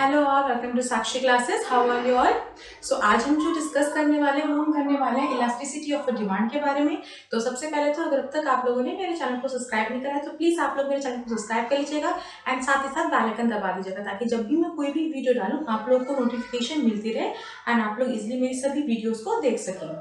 Hello all, welcome to Sakshi classes. How are you all? So आज हम जो discuss करने वाले हैं वो हम करने वाले हैं इलास्टिसिटी ऑफ डिमांड के बारे में। तो सबसे पहले तो अगर अब तक आप लोगों ने मेरे चैनल को सब्सक्राइब नहीं करा है तो प्लीज आप लोग मेरे चैनल को सब्सक्राइब कर लीजिएगा एंड साथ ही साथ बेल आइकन दबा दीजिएगा ताकि जब भी मैं कोई भी वीडियो डालूं आप लोग को नोटिफिकेशन मिलती रहे एंड आप लोग इजिली मेरी सभी वीडियोज को देख सकें।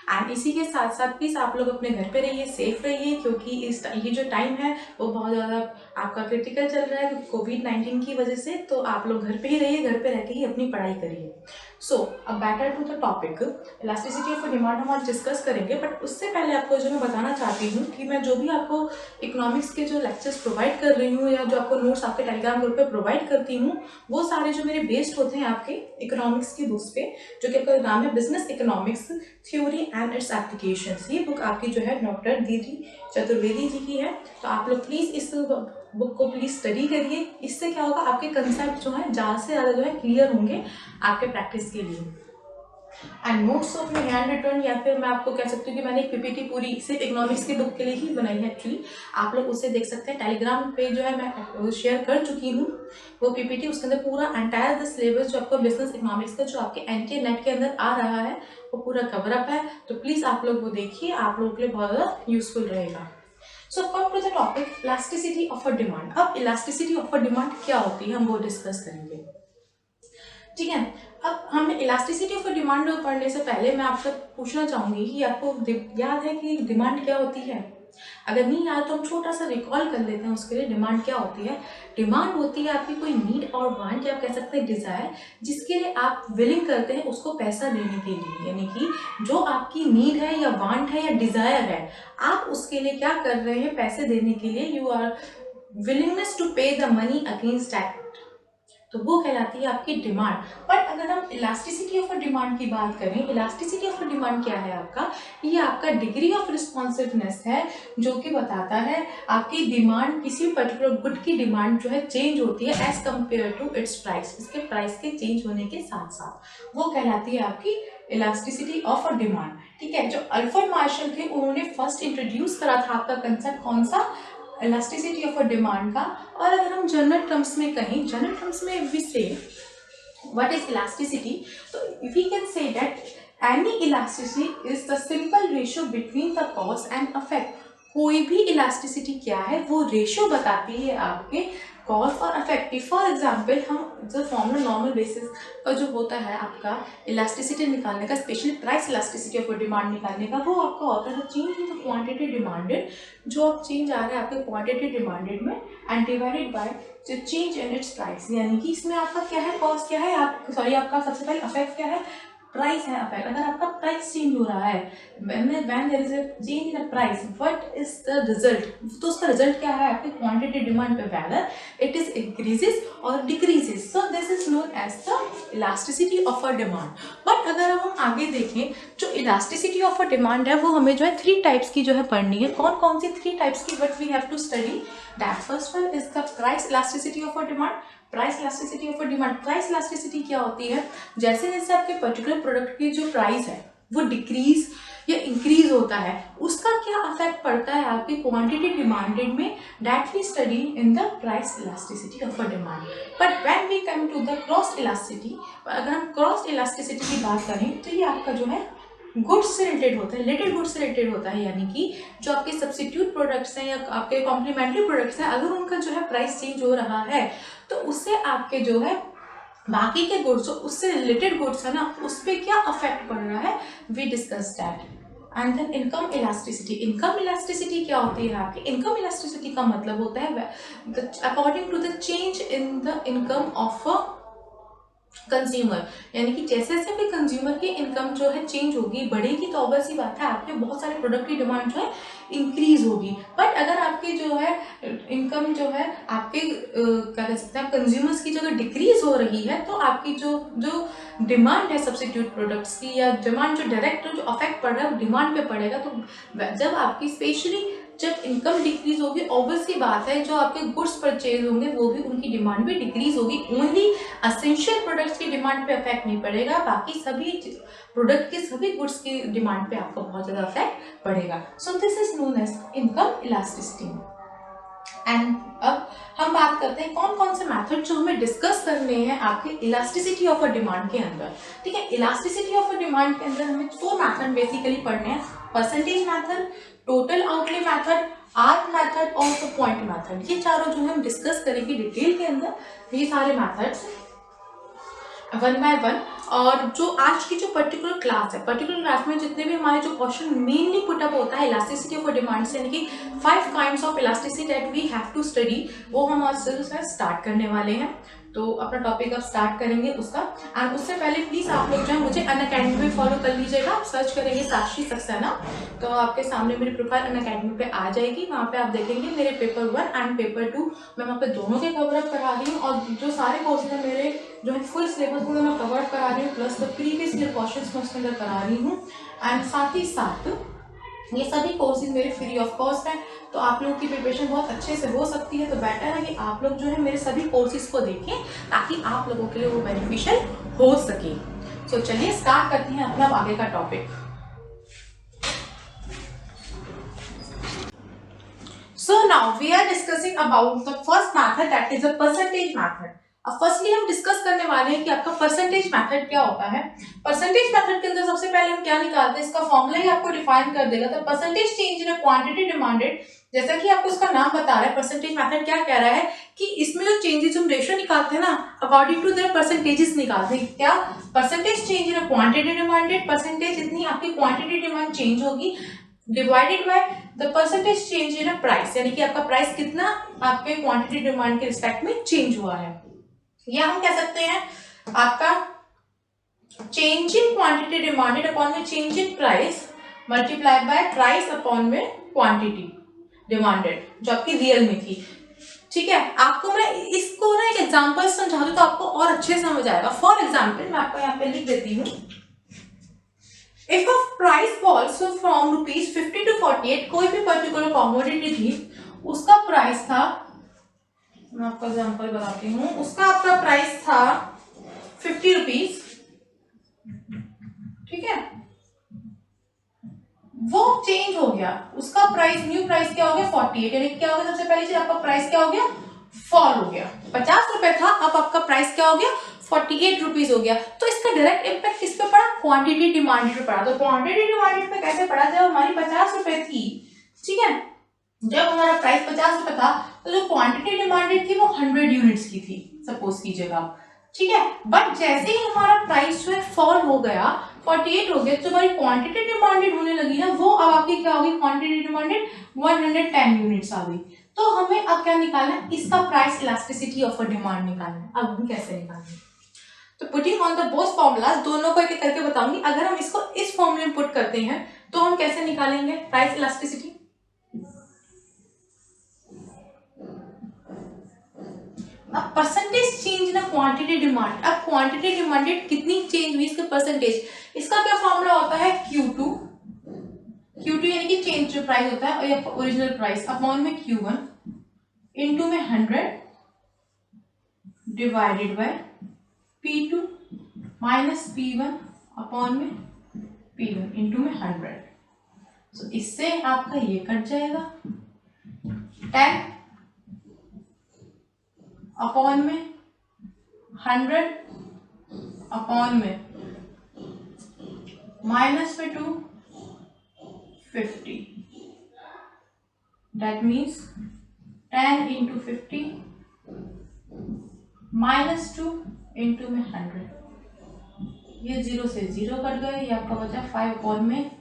एंड इसी के साथ साथ प्लीज आप लोग अपने घर पे रहिए, सेफ रहिए, क्योंकि ये जो टाइम है वो बहुत ज़्यादा आपका क्रिटिकल चल रहा है कोविड-19 की वजह से। तो आप लोग घर पे ही रहिए, घर पे रह के ही अपनी पढ़ाई करिए। सो अब better to the topic, elasticity of demand हम आज डिस्कस करेंगे। बट उससे पहले आपको जो मैं बताना चाहती हूँ कि मैं जो भी आपको इकोनॉमिक्स के जो लेक्चर्स प्रोवाइड कर रही हूँ या जो आपको नोट्स आपके टेलीग्राम ग्रुप पे प्रोवाइड करती हूँ वो सारे जो मेरे बेस्ड होते हैं आपके इकोनॉमिक्स की बुक्स पे, जो कि आपका नाम है business economics theory and it's applications. ये बुक आपकी जो है डॉक्टर दीदी चतुर्वेदी जी की है। तो आप लोग प्लीज इस बुक को प्लीज स्टडी करिए। इससे क्या होगा, आपके कंसेप्ट जो है ज़्यादा से ज़्यादा जो है क्लियर होंगे आपके प्रैक्टिस के लिए। एंड नोट्स ऑफ में हैंड रिटर्न, या फिर मैं आपको कह सकती हूँ कि मैंने एक पीपीटी पूरी सिर्फ इकोनॉमिक्स की बुक के लिए ही बनाई है एक्चुअली। आप लोग उसे देख सकते हैं, टेलीग्राम पे जो है मैं शेयर कर चुकी हूँ वो पीपीटी। उसके अंदर पूरा एंटायर द सिलेबस जो आपको बिजनेस इकोनॉमिक्स का जो आपके एनटीए नेट के अंदर आ रहा है वो पूरा कवर अप है। तो प्लीज आप लोग वो देखिए, आप लोगों के लिए बहुत ज़्यादा यूजफुल रहेगा। So come to the topic elasticity of a demand. अब इलास्टिसिटी ऑफ अ डिमांड क्या होती है हम वो डिस्कस करेंगे, ठीक है। अब हमें इलास्टिसिटी ऑफ डिमांड पढ़ने से पहले मैं आपसे पूछना चाहूंगी कि आपको याद है कि डिमांड क्या होती है? अगर नहीं याद तो हम छोटा सा रिकॉल कर लेते हैं उसके लिए। डिमांड क्या होती है? डिमांड होती है आपकी कोई नीड और वांट, या आप कह सकते हैं डिजायर, जिसके लिए आप विलिंग करते हैं उसको पैसा देने के लिए। यानी कि जो आपकी नीड है या वांट है या डिजायर है, आप उसके लिए क्या कर रहे हैं? पैसे देने के लिए यू आर विलिंगनेस टू पे द मनी अगेंस्ट दैट, तो वो कहलाती है आपकी डिमांड। बट अगर हम इलास्टिसिटी ऑफ डिमांड की बात करें, इलास्टिसिटी ऑफ डिमांड क्या है आपका? ये आपका डिग्री ऑफ रिस्पॉन्सिवनेस है, जो कि बताता है आपकी डिमांड, किसी पर्टिकुलर गुड की डिमांड जो है चेंज होती है as compare to its price, इसके प्राइस के चेंज होने के साथ साथ, वो कहलाती है आपकी इलास्टिसिटी ऑफ डिमांड। ठीक है, जो अल्फ्रेड मार्शल थे उन्होंने फर्स्ट इंट्रोड्यूस करा था आपका कंसेप्ट, कौन सा? इलास्टिसिटी ऑफ डिमांड का। और अगर हम जनरल टर्म्स में कहें, जनरल टर्म्स में we say what is elasticity, तो we can say that any elasticity is the simple ratio between the cause and affect. कोई भी इलास्टिसिटी क्या है, वो रेशियो बताती है आपके कॉज और अफेक्ट की। फॉर एग्जाम्पल, हम जो फॉर्मूला नॉर्मल बेसिस का जो होता है आपका इलास्टिसिटी निकालने का, specially price elasticity of demand निकालने का, वो आपका होता है change in the quantity demanded, जो आप चेंज आ रहा है आपके क्वांटिटी डिमांडेड में, एंड डिवाइडेड बाय जो चेंज इन इट्स प्राइस। यानी कि इसमें आपका क्या है, कॉस्ट क्या है, आप सॉरी आपका सबसे पहले अफेक्ट क्या है, प्राइस है अफेक्ट। अगर आपका प्राइस चेंज हो रहा है, when there is a change in a price, what is the result? तो उसका रिजल्ट क्या है आपकी क्वांटिटी डिमांड पे, whether it is increases or decreases, so this is known as the elasticity of a demand। But अगर हम आगे देखें, जो इलास्टिसिटी ऑफ अ डिमांड है वो हमें जो है 3 टाइप्स की जो है पढ़नी है। कौन कौन सी 3 टाइप्स की? But we have to study that. First one is the price elasticity of a demand. Price elasticity of demand, price elasticity क्या होती है? जैसे जैसे आपके पर्टिकुलर प्रोडक्ट की जो प्राइस है वो डिक्रीज या इंक्रीज होता है, उसका क्या इफेक्ट पड़ता है आपकी क्वांटिटी डिमांडेड में, that we study in the price elasticity of a demand. But when we come to the cross elasticity, अगर हम क्रॉस इलास्टिसिटी की बात करें तो ये आपका जो है गुड्स से रिलेटेड होता है, रिलेटेड गुड्स से रिलेटेड होता है। यानी कि जो आपके सब्स्टिट्यूट प्रोडक्ट्स हैं या आपके कॉम्प्लीमेंट्री प्रोडक्ट्स हैं, अगर उनका जो है प्राइस चेंज हो रहा है तो उससे आपके जो है बाकी के गुड्स, उससे रिलेटेड गुड्स है ना, उस पर क्या अफेक्ट पड़ रहा है, we discuss that. And then income elasticity. Income elasticity क्या होती है आपकी? इनकम इलास्टिसिटी का मतलब होता है according to the change in the income of a consumer. यानी कि जैसे जैसे भी कंज्यूमर की इनकम जो है चेंज होगी, बढ़ेगी, तो ऑब्वियस सी बात है आपके बहुत सारे प्रोडक्ट की डिमांड जो है इंक्रीज होगी। बट अगर आपकी जो है इनकम जो है आपके क्या कह सकते हैं कंज्यूमर्स की जगह डिक्रीज हो रही है, तो आपकी जो डिमांड है सब्स्टिट्यूट प्रोडक्ट्स की, या डिमांड जो डायरेक्ट जो अफेक्ट पड़ रहा है वो डिमांड पे पड़ेगा। तो जब आपकी स्पेशली जब इनकम डिक्रीज होगी, ऑब्वियस की बात है जो आपके गुड्स परचेज होंगे वो भी, उनकी डिमांड भी डिक्रीज होगी। ओनली असेंशियल प्रोडक्ट्स की डिमांड पे इफेक्ट नहीं पड़ेगा, बाकी सभी प्रोडक्ट के सभी गुड्स की डिमांड पे आपको बहुत ज़्यादा इफेक्ट पड़ेगा। So this is known as income elasticity. And अब हम बात बात करते हैं कौन कौन से मेथड जो हमें डिस्कस करने हैं आपके इलास्टिसिटी ऑफ अ डिमांड के अंदर। ठीक है, इलास्टिसिटी ऑफ अ डिमांड के अंदर हमें 4 मेथड बेसिकली पढ़ने हैं, percentage method, total outlay method, arc method और पॉइंट मेथड। ये चारों जो हम डिस्कस करेंगे डिटेल के अंदर, ये सारे मेथड्स वन बाय वन। और जो आज की जो पर्टिकुलर क्लास है, पर्टिकुलर क्लास में जितने भी हमारे जो क्वेश्चन मेनली पुट अप होता है इलास्टिसिटी ऑफ डिमांड से, यानी कि 5 kinds of elasticity that we have to study, वो हम आज से स्टार्ट करने वाले हैं। तो अपना टॉपिक अब स्टार्ट करेंगे उसका। एंड उससे पहले प्लीज आप लोग जो है मुझे अनअकैडमी पे फॉलो कर लीजिएगा। आप सर्च करेंगे साक्षी सक्सेना तो आपके सामने मेरी प्रोफाइल अनअकैडमी पे आ जाएगी। वहाँ पे आप देखेंगे मेरे पेपर 1 एंड पेपर 2 मैं वहाँ पे दोनों के कवर अप करा रही हूँ, और जो सारे कोर्सेज हैं मेरे जो है फुल सिलेबस को मैं कवर अप करा रही हूँ, plus the previous year questions मैं उसके अंदर करा रही हूँ। एंड साथ ही साथ ये सभी कोर्सेज मेरे फ्री ऑफ कॉस्ट हैं, तो आप लोगों की प्रिपरेशन बहुत अच्छे से हो सकती है। तो बेटर है कि आप लोग जो है मेरे सभी कोर्सेज को देखें ताकि आप लोगों के लिए वो बेनिफिशियल हो सके। सो चलिए स्टार्ट करते हैं अपना आगे का topic. So now we are discussing about the first method, that is the percentage method. अब फर्स्टली हम डिस्कस करने वाले हैं कि आपका परसेंटेज मेथड क्या होता है। परसेंटेज मेथड के अंदर सबसे पहले हम क्या निकालते हैं, इसका फॉर्मूला ही आपको डिफाइन कर देगा। तो percentage change in quantity demanded, जैसा कि आपको इसका नाम बता रहा है, परसेंटेज मेथड क्या कह रहा है कि इसमें जो चेंजेस हम रेशियो निकालते हैं ना, अकॉर्डिंग टू देयर परसेंटेजेस निकालते हैं। क्या percentage change in quantity demanded, percentage जितनी आपकी क्वांटिटी डिमांड चेंज होगी divided by the percentage change in price, यानी कि आपका प्राइस कितना आपके क्वांटिटी डिमांड के रिस्पेक्ट में चेंज हुआ है। या हम कह सकते हैं आपका change in quantity demanded upon में change in price multiply by price upon में क्वांटिटी डिमांडेड जो आपकी रियल में थी। ठीक है, आपको मैं इसको ना एक एग्जांपल समझा दूं तो आपको और अच्छे समझ आएगा। फॉर एग्जांपल मैं आपको यहाँ पे लिख देती हूँ, if a price falls from ₹50 to 48, कोई भी पर्टिकुलर कॉमोडिटी थी, उसका प्राइस था, मैं आपको एग्जांपल बताती हूँ, उसका आपका प्राइस था ₹50। ठीक है, वो चेंज हो गया, उसका प्राइस न्यू प्राइस क्या हो गया 48, यानी क्या हो गया, सबसे पहले चीज आपका प्राइस क्या हो गया, फॉल हो गया। 50 रुपए था, अब आपका प्राइस क्या हो गया, 48 रुपीज हो गया। तो इसका डायरेक्ट इम्पैक्ट किस पे पड़ा, क्वांटिटी डिमांडेड पे पड़ा। तो क्वांटिटी डिमांडेड पे कैसे पड़ा, जब हमारी 50 रुपए थी, ठीक है, जब हमारा प्राइस 50 रुपए था, तो जो क्वांटिटी डिमांडेड थी वो 100 यूनिट्स की थी, सपोज कीजिएगा। ठीक है, बट जैसे ही हमारा प्राइस जो है फॉल हो गया, 48 हो गया, तो हमारी क्वांटिटी डिमांडेड होने लगी ना, वो अब आपकी क्या होगी, क्वांटिटी डिमांडेड 110 यूनिट्स आ गई। तो हमें अब क्या निकालना है, इसका प्राइस इलास्टिसिटी ऑफ डिमांड निकालना है। अब हम कैसे निकालेंगे, तो putting on the both formulas, दोनों को एक करके बताऊंगी। अगर हम इसको इस फॉर्मूले में पुट करते हैं तो हम कैसे निकालेंगे प्राइस इलास्टिसिटी। अब परसेंटेज चेंज ना क्वांटिटी डिमांड, अब क्वांटिटी डिमांडेड कितनी चेंज हुई, इसका परसेंटेज, इसका क्या फॉर्मूला होता है, Q2 यानी कि चेंज जो प्राइस होता है या ओरिजिनल प्राइस अपॉन में Q1 इनटू में 100 divided by P2 minus P1 upon में P1 इनटू में 100। तो इससे आपका ये कट जाएगा 10 अपॉन में 100 अपॉन में माइनस में 250, that means 10 into 50 minus 2 into में 100, ये 0 से 0 कट गए, ये आपका बचा 5 अपॉन में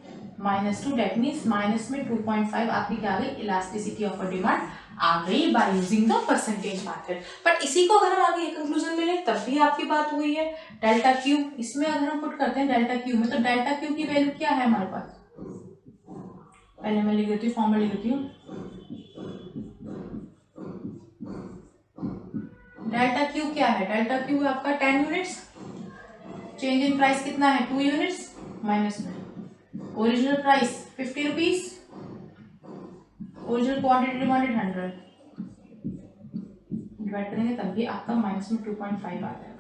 माइनस 2, दैट मीन्स माइनस में 2.5 आपकी क्या आ गई, इलास्टिसिटी ऑफ अ डिमांड आ गई by using the percentage method. But इसी को अगर हम आगे कंक्लूजन में लें तब भी आपकी बात हुई है। डेल्टा क्यू, इसमें अगर हम पुट करते हैं डेल्टा क्यू में, तो डेल्टा क्यू की वैल्यू क्या है हमारे पास, पहले मैं लिख देती हूँ, फॉर्मूला लिख देती हूँ। डेल्टा क्यू क्या है, डेल्टा क्यू आपका 10 यूनिट्स, चेंज इन प्राइस कितना है 2 यूनिट्स, माइनस में original price 50 rupees, original quantity demanded 100, divide करेंगे तब भी आपका माइनस में 2.5 आ जाएगा।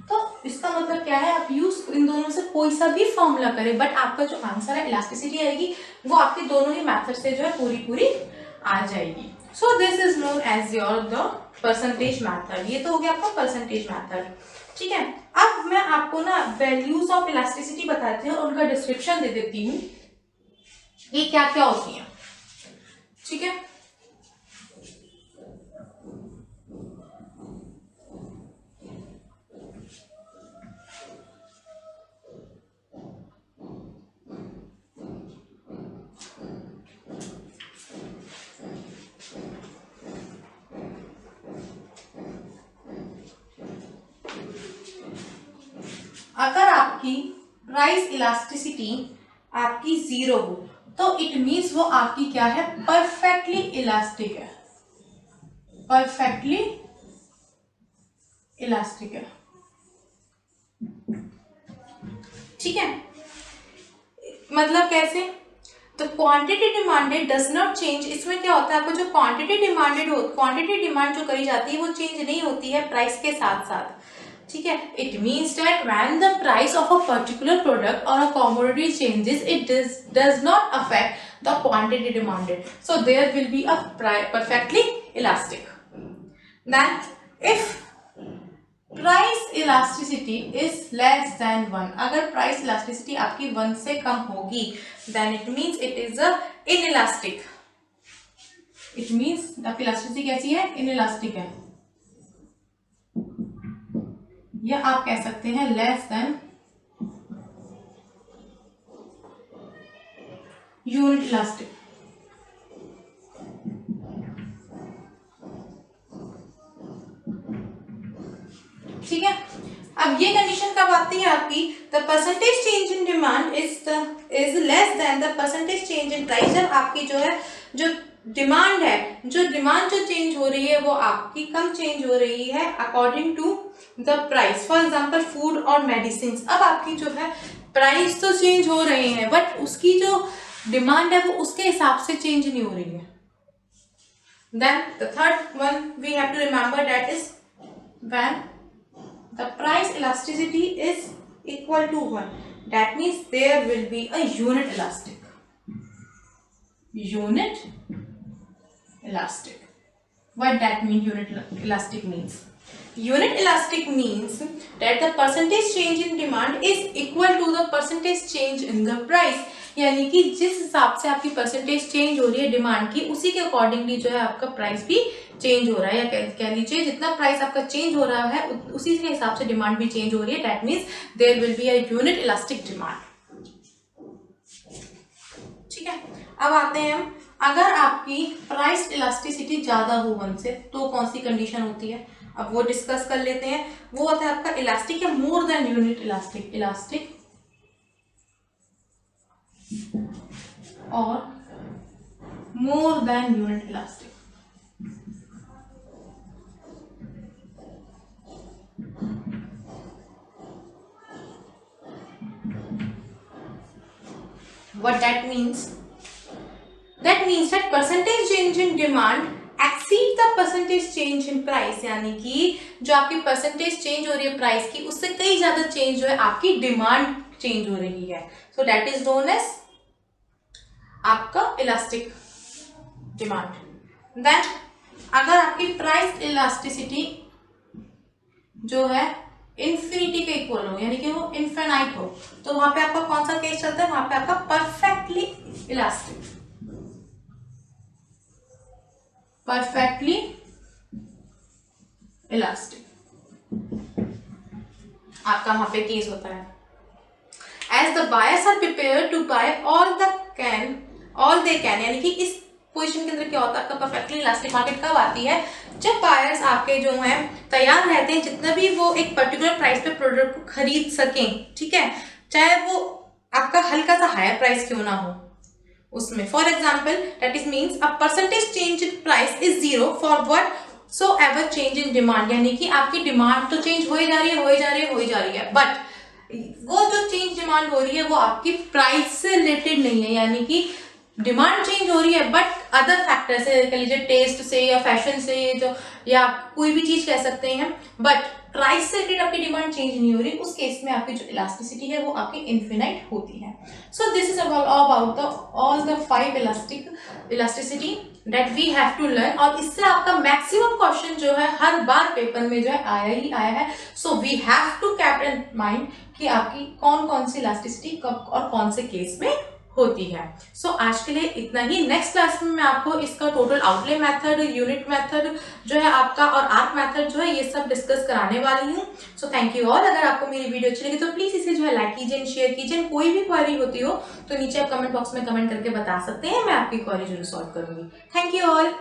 तो इसका मतलब क्या है, आप यूज इन दोनों से कोई सा भी फॉर्मूला करें, बट आपका जो आंसर है इलास्टिसिटी आएगी वो आपके दोनों ही मेथड से जो है पूरी आ जाएगी। So this is known as your the percentage method. ये तो हो गया आपका परसेंटेज मैथड, ठीक है। अब मैं आपको ना वैल्यूज ऑफ इलास्टिसिटी बताती हूँ और उनका डिस्क्रिप्शन दे देती हूँ, ये क्या क्या होती है, ठीक है। अगर आपकी प्राइस इलास्टिसिटी आपकी 0 हो तो इट मीन्स वो आपकी क्या है, परफेक्टली इलास्टिक है, परफेक्टली इलास्टिक है, ठीक है। मतलब कैसे, तो quantity demanded does not change. इसमें क्या होता है, आपको जो क्वांटिटी डिमांडेड हो, क्वांटिटी डिमांड जो करी जाती है वो चेंज नहीं होती है प्राइस के साथ साथ, ठीक है। It means that when the price of a particular product और a commodity changes it does not affect the quantity demanded, so there will be a perfectly elastic. Then if price elasticity is less than 1, अगर price elasticity आपकी 1 से कम होगी then it means it is a inelastic. It means आपकी elasticity कैसी है, inelastic है, या आप कह सकते हैं लेस देन यूनिट इलास्टिक, ठीक है। अब ये कंडीशन कब आती है आपकी, the percentage change in demand is less then the percentage change in price. जब आपकी जो है जो डिमांड है, जो डिमांड जो चेंज हो रही है वो आपकी कम चेंज हो रही है according to the price. For example food और मेडिसिन, अब आपकी जो है प्राइस तो चेंज हो रहे हैं बट उसकी जो डिमांड है वो उसके हिसाब से चेंज नहीं हो रही है। Then the third one we have to remember that is when the price elasticity is equal to 1, that means there will be a unit elastic, unit elastic। what that mean, unit elastic means, unit elastic means that the percentage change in demand is equal to the percentage change in the price। यानी कि जिस हिसाब से आपकी percentage change हो रही है demand की, उसी के अकॉर्डिंगली जो है आपका प्राइस भी चेंज हो रहा है, या कह लीजिए जितना प्राइस आपका चेंज हो रहा है उसी के हिसाब से डिमांड भी चेंज हो रही है। That means there will be a unit elastic demand, ठीक है। अब आते हैं हम, अगर आपकी प्राइस इलास्टिसिटी ज्यादा हो 1 से तो कौन सी कंडीशन होती है, अब वो डिस्कस कर लेते हैं। वो होता है आपका इलास्टिक या more than unit elastic, elastic और more than unit elastic. What that means? That means that percentage change in demand exceed the percentage change in price। यानी कि जो आपकी परसेंटेज चेंज हो रही है प्राइस की, उससे कई ज्यादा चेंज जो है आपकी डिमांड चेंज हो रही है। So that is known as आपका इलास्टिक डिमांड। देन अगर आपकी प्राइस इलास्टिसिटी जो है इन्फिनिटी के इक्वल हो, यानी कि वो इनफिनाइट हो, तो वहां पे आपका कौन सा केस चलता है, वहां पे आपका परफेक्टली इलास्टिक, परफेक्टली इलास्टिक आपका वहां पे केस होता है। As the buyers are prepared to buy all they can, यानी कि इस पोजीशन के अंदर क्या होता है आपका परफेक्टली इलास्टिक मार्केट कब आती है, जब बायर्स आपके जो हैं तैयार रहते हैं जितना भी वो एक पर्टिकुलर प्राइस पे प्रोडक्ट को खरीद सकें, ठीक है, चाहे वो आपका हल्का सा हायर प्राइस क्यों ना हो उसमें। For example that is means a percentage change in price is 0 for what so ever change in demand. यानी कि आपकी डिमांड तो चेंज हो ही जा रही है बट वो जो चेंज डिमांड हो रही है वो आपकी प्राइस से रिलेटेड नहीं है। यानी कि डिमांड चेंज हो रही है बट अदर फैक्टर से, कह लीजिए टेस्ट से या फैशन से, जो या कोई भी चीज कह सकते हैं, बट प्राइस से रिलेटेड आपकी डिमांड चेंज नहीं हो रही, उस केस में आपकी जो इलास्टिसिटी है वो आपकी इनफिनाइट होती है। So this is about the all the 5 elasticity that we have to learn, और इससे आपका मैक्सिमम क्वेश्चन जो है हर बार पेपर में जो है आया ही आया है। So we have to keep in mind कि आपकी कौन कौन सी इलास्टिसिटी कब और कौन से केस में होती है। सो आज के लिए इतना ही। नेक्स्ट क्लास में मैं आपको इसका total outlay method, unit method जो है आपका, और आर्क मेथड जो है, ये सब डिस्कस कराने वाली हूँ। So thank you all. अगर आपको मेरी वीडियो अच्छी लगी तो प्लीज इसे जो है लाइक कीजिए, शेयर कीजिए। कोई भी क्वेरी होती हो तो नीचे आप कमेंट बॉक्स में कमेंट करके बता सकते हैं, मैं आपकी क्वेरी जरूर सॉल्व करूंगी। Thank you all.